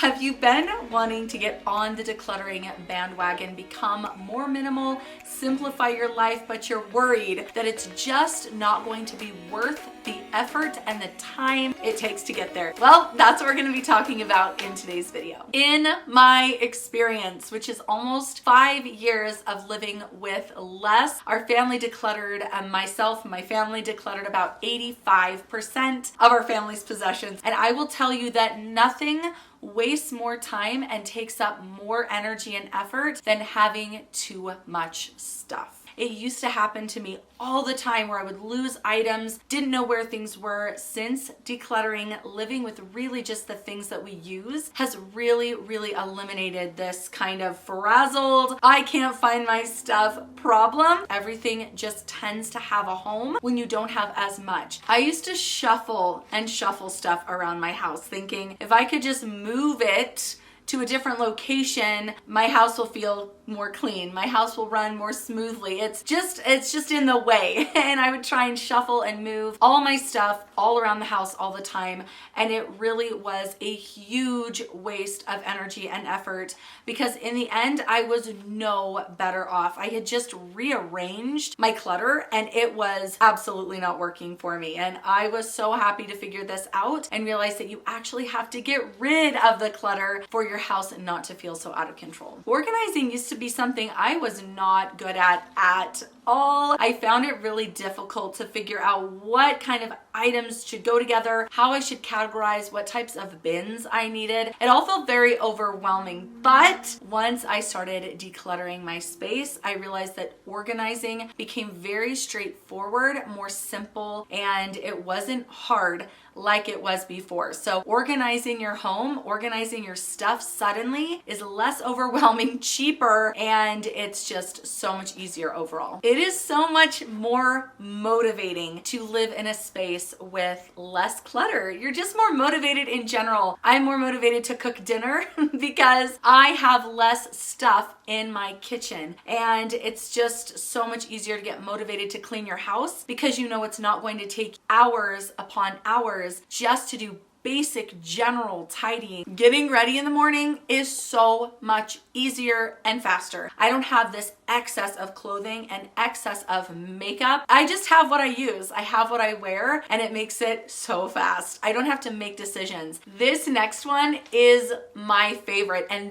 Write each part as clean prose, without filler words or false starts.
Have you been wanting to get on the decluttering bandwagon, become more minimal, simplify your life, but you're worried that it's just not going to be worth the effort and the time it takes to get there? Well, that's what we're going to be talking about in today's video. In my experience, which is almost 5 years of living with less, our family decluttered, myself and my family decluttered about 85% of our family's possessions. And I will tell you that nothing wastes more time and takes up more energy and effort than having too much stuff. It used to happen to me all the time where I would lose items, didn't know where things were. Since decluttering, living with really just the things that we use has really eliminated this kind of frazzled, I can't find my stuff problem. Everything just tends to have a home when you don't have as much. I used to shuffle stuff around my house thinking if I could just move it to a different location, my house will feel more clean. My house will run more smoothly. It's just in the way. And I would try and shuffle and move all my stuff all around the house all the time. And it really was a huge waste of energy and effort because in the end, I was no better off. I had just rearranged my clutter and it was absolutely not working for me. And I was so happy to figure this out and realize that you actually have to get rid of the clutter for your house and not to feel so out of control. Organizing used to be something I was not good at all. I found it really difficult to figure out what kind of items should go together, how I should categorize, what types of bins I needed. It all felt very overwhelming. But once I started decluttering my space, I realized that organizing became very straightforward, more simple, and it wasn't hard like it was before. So organizing your home, organizing your stuff suddenly is less overwhelming, cheaper, and it's just so much easier overall. It is so much more motivating to live in a space with less clutter. You're just more motivated in general. I'm more motivated to cook dinner because I have less stuff in my kitchen, and it's just so much easier to get motivated to clean your house because you know it's not going to take hours upon hours just to do basic general tidying. Getting ready in the morning is so much easier and faster. I don't have this excess of clothing and excess of makeup. I just have what I use. I have what I wear, and it makes it so fast. I don't have to make decisions. This next one is my favorite, and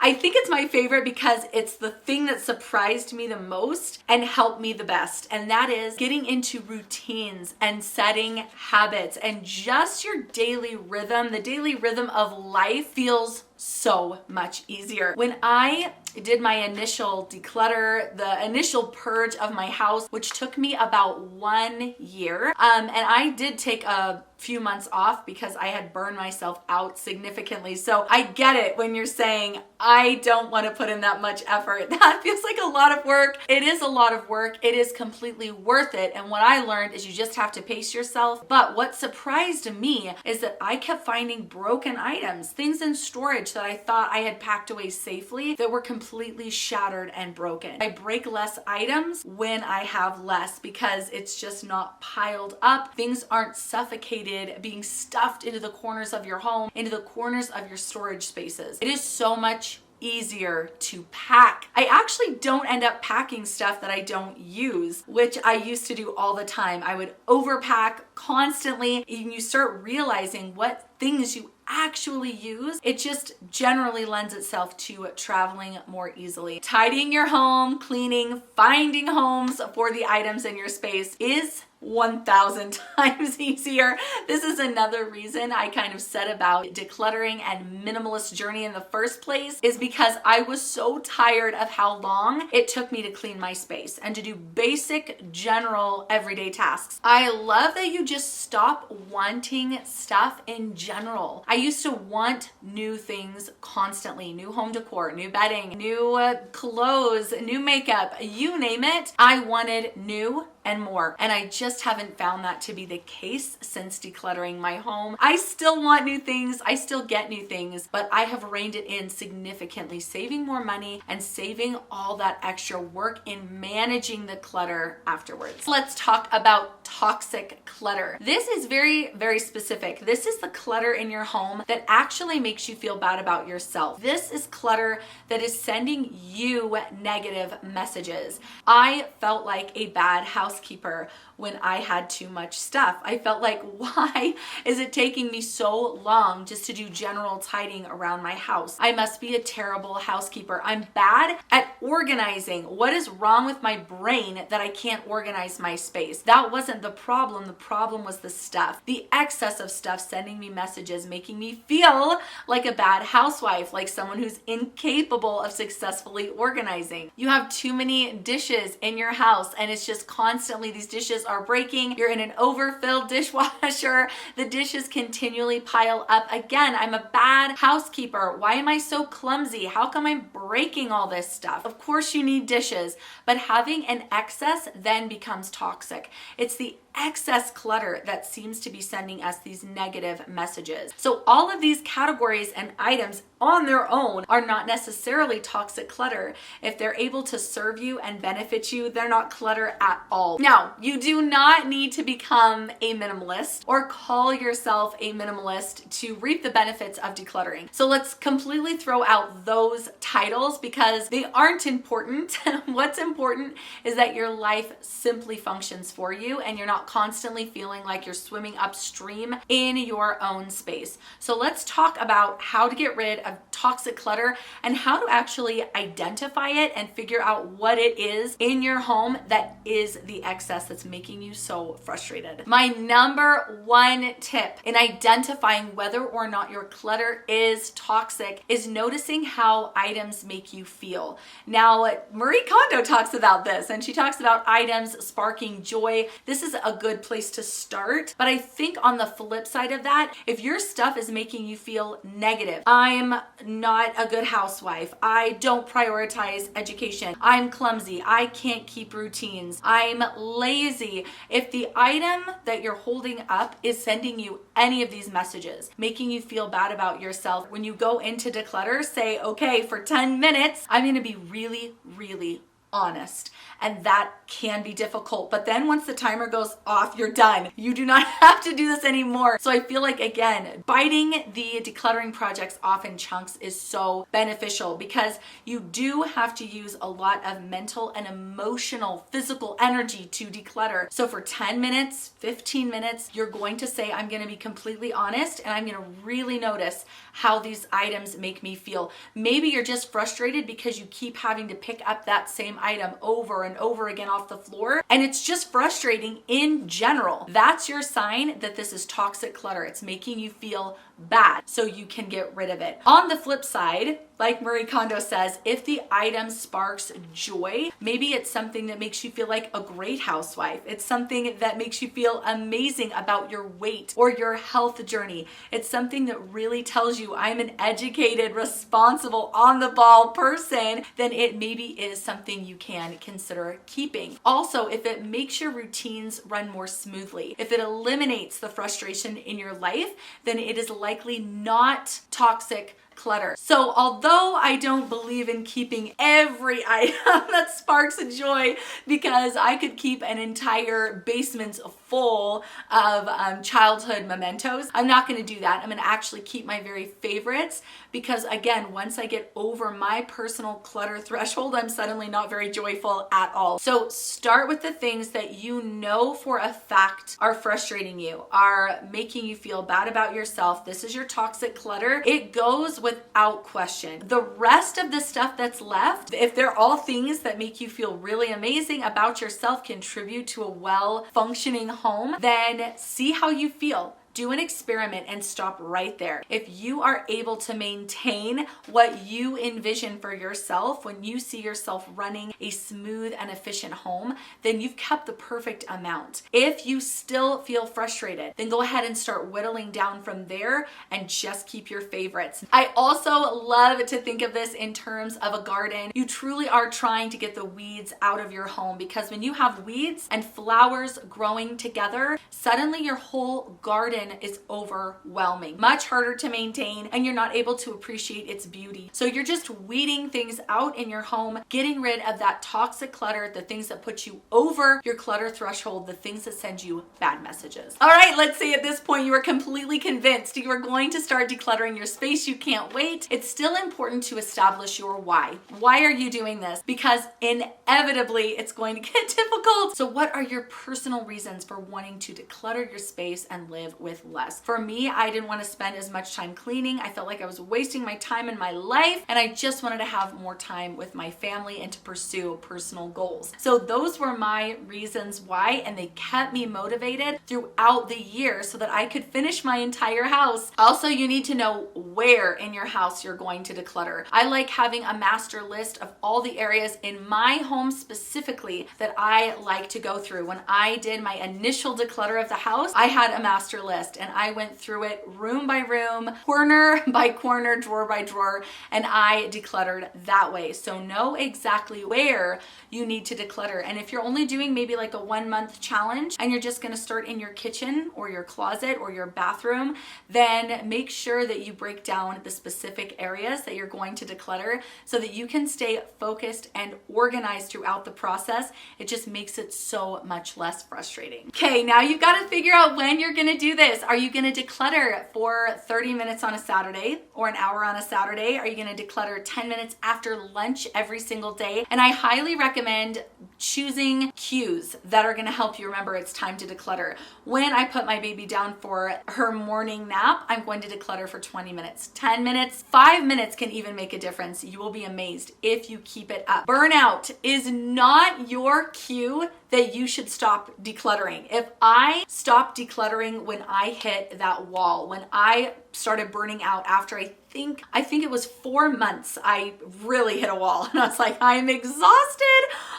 I think it's my favorite because it's the thing that surprised me the most and helped me the best, and that is getting into routines and setting habits and just your daily rhythm. The daily rhythm of life feels so much easier. When I did my initial declutter, the initial purge of my house, which took me about 1 year, and I did take a few months off because I had burned myself out significantly. So I get it when you're saying, I don't want to put in that much effort. That feels like a lot of work. It is a lot of work. It is completely worth it. And what I learned is you just have to pace yourself. But what surprised me is that I kept finding broken items, things in storage that I thought I had packed away safely that were completely shattered and broken. I break less items when I have less because it's just not piled up. Things aren't suffocated, being stuffed into the corners of your home, into the corners of your storage spaces. It is so much easier to pack. I actually don't end up packing stuff that I don't use, which I used to do all the time. I would overpack constantly, and you start realizing what things you actually use. It just generally lends itself to traveling more easily. Tidying your home, cleaning, finding homes for the items in your space is 1,000 times easier. This is another reason I kind of set about decluttering and minimalist journey in the first place, is because I was so tired of how long it took me to clean my space and to do basic, general, everyday tasks. I love that you just stop wanting stuff in general. I used to want new things constantly, new home decor, new bedding, new clothes, new makeup, you name it. I wanted new and more. And I just haven't found that to be the case since decluttering my home. I still want new things, I still get new things, but I have reined it in significantly, saving more money and saving all that extra work in managing the clutter afterwards. Let's talk about toxic clutter. This is very, very specific. This is the clutter in your home that actually makes you feel bad about yourself. This is clutter that is sending you negative messages. I felt like a bad housekeeper when I had too much stuff. I felt like, why is it taking me so long just to do general tidying around my house? I must be a terrible housekeeper. I'm bad at organizing. What is wrong with my brain that I can't organize my space? That wasn't the problem. The problem was the stuff. The excess of stuff sending me messages, making me feel like a bad housewife, like someone who's incapable of successfully organizing. You have too many dishes in your house and it's just constantly these dishes are breaking. You're in an overfilled dishwasher. The dishes continually pile up. Again, I'm a bad housekeeper. Why am I so clumsy? How come I'm breaking all this stuff? Of course you need dishes, but having an excess then becomes toxic. It's the excess clutter that seems to be sending us these negative messages. So all of these categories and items on their own are not necessarily toxic clutter. If they're able to serve you and benefit you, they're not clutter at all. Now, you do not need to become a minimalist or call yourself a minimalist to reap the benefits of decluttering. So let's completely throw out those titles because they aren't important. What's important is that your life simply functions for you and you're not constantly feeling like you're swimming upstream in your own space. So let's talk about how to get rid of toxic clutter and how to actually identify it and figure out what it is in your home that is the excess that's making you so frustrated. My number one tip in identifying whether or not your clutter is toxic is noticing how items make you feel. Now, Marie Kondo talks about this and she talks about items sparking joy. This is a good place to start. But I think on the flip side of that, if your stuff is making you feel negative, I'm not a good housewife, I don't prioritize education, I'm clumsy, I can't keep routines, I'm lazy. If the item that you're holding up is sending you any of these messages, making you feel bad about yourself, when you go into declutter, say, okay, for 10 minutes, I'm going to be really, really honest. And that can be difficult. But then once the timer goes off, you're done. You do not have to do this anymore. So I feel like, again, biting the decluttering projects off in chunks is so beneficial because you do have to use a lot of mental and emotional, physical energy to declutter. So for 10 minutes, 15 minutes, you're going to say, I'm going to be completely honest and I'm going to really notice how these items make me feel. Maybe you're just frustrated because you keep having to pick up that same item over and over again off the floor, and it's just frustrating in general. That's your sign that this is toxic clutter. It's making you feel bad, so you can get rid of it. On the flip side, like Marie Kondo says, if the item sparks joy, maybe it's something that makes you feel like a great housewife. It's something that makes you feel amazing about your weight or your health journey. It's something that really tells you I'm an educated, responsible, on the ball person, then it maybe is something you can consider keeping. Also, if it makes your routines run more smoothly, if it eliminates the frustration in your life, then it is likely not toxic clutter. So although I don't believe in keeping every item that sparks joy, because I could keep an entire basement full of childhood mementos, I'm not going to do that. I'm going to actually keep my very favorites because, again, once I get over my personal clutter threshold, I'm suddenly not very joyful at all. So start with the things that you know for a fact are frustrating you, are making you feel bad about yourself. This is your toxic clutter. It goes without question. The rest of the stuff that's left, if they're all things that make you feel really amazing about yourself, contribute to a well-functioning home, then see how you feel. Do an experiment and stop right there. If you are able to maintain what you envision for yourself when you see yourself running a smooth and efficient home, then you've kept the perfect amount. If you still feel frustrated, then go ahead and start whittling down from there and just keep your favorites. I also love to think of this in terms of a garden. You truly are trying to get the weeds out of your home, because when you have weeds and flowers growing together, suddenly your whole garden is overwhelming, much harder to maintain, and you're not able to appreciate its beauty. So you're just weeding things out in your home, getting rid of that toxic clutter, the things that put you over your clutter threshold, the things that send you bad messages. All right, let's say at this point you are completely convinced you are going to start decluttering your space. You can't wait. It's still important to establish your why. Why are you doing this? Because inevitably it's going to get difficult. So what are your personal reasons for wanting to declutter your space and live with less? For me, I didn't want to spend as much time cleaning. I felt like I was wasting my time in my life, and I just wanted to have more time with my family and to pursue personal goals. So those were my reasons why, and they kept me motivated throughout the year so that I could finish my entire house. Also, you need to know where in your house you're going to declutter. I like having a master list of all the areas in my home specifically that I like to go through. When I did my initial declutter of the house, I had a master list and I went through it room by room, corner by corner, drawer by drawer, and I decluttered that way. So know exactly where you need to declutter. And if you're only doing maybe like a 1-month challenge and you're just going to start in your kitchen or your closet or your bathroom, then make sure that you break down the specific areas that you're going to declutter so that you can stay focused and organized throughout the process. It just makes it so much less frustrating. Okay, now you've got to figure out when you're going to do this. Are you going to declutter for 30 minutes on a Saturday or an hour on a Saturday? Are you going to declutter 10 minutes after lunch every single day? And I highly recommend choosing cues that are going to help you remember it's time to declutter. When I put my baby down for her morning nap, I'm going to declutter for 20 minutes, 10 minutes, 5 minutes can even make a difference. You will be amazed if you keep it up. Burnout is not your cue that you should stop decluttering. If I stopped decluttering when I hit that wall, when I started burning out after I think it was 4 months, I really hit a wall and I was like, I am exhausted.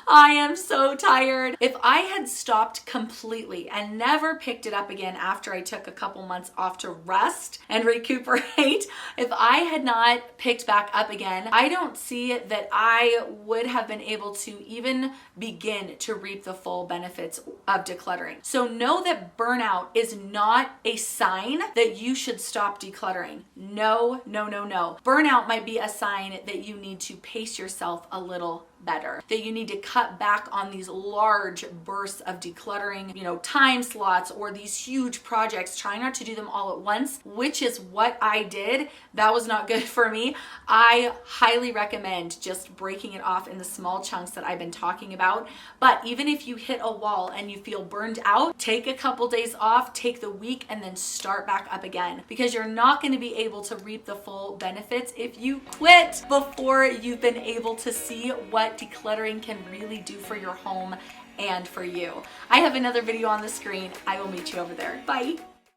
I am so tired. If I had stopped completely and never picked it up again after I took a couple months off to rest and recuperate, if I had not picked back up again, I don't see that I would have been able to even begin to reap the full benefits of decluttering. So know that burnout is not a sign that you should stop decluttering. No. Burnout might be a sign that you need to pace yourself a little better, that you need to cut back on these large bursts of decluttering, time slots or these huge projects. Try not to do them all at once, which is what I did. That was not good for me. I highly recommend just breaking it off in the small chunks that I've been talking about. But even if you hit a wall and you feel burned out, take a couple days off, take the week, and then start back up again, because you're not going to be able to reap the full benefits if you quit before you've been able to see what decluttering can really do for your home and for you. I have another video on the screen. I will meet you over there. Bye.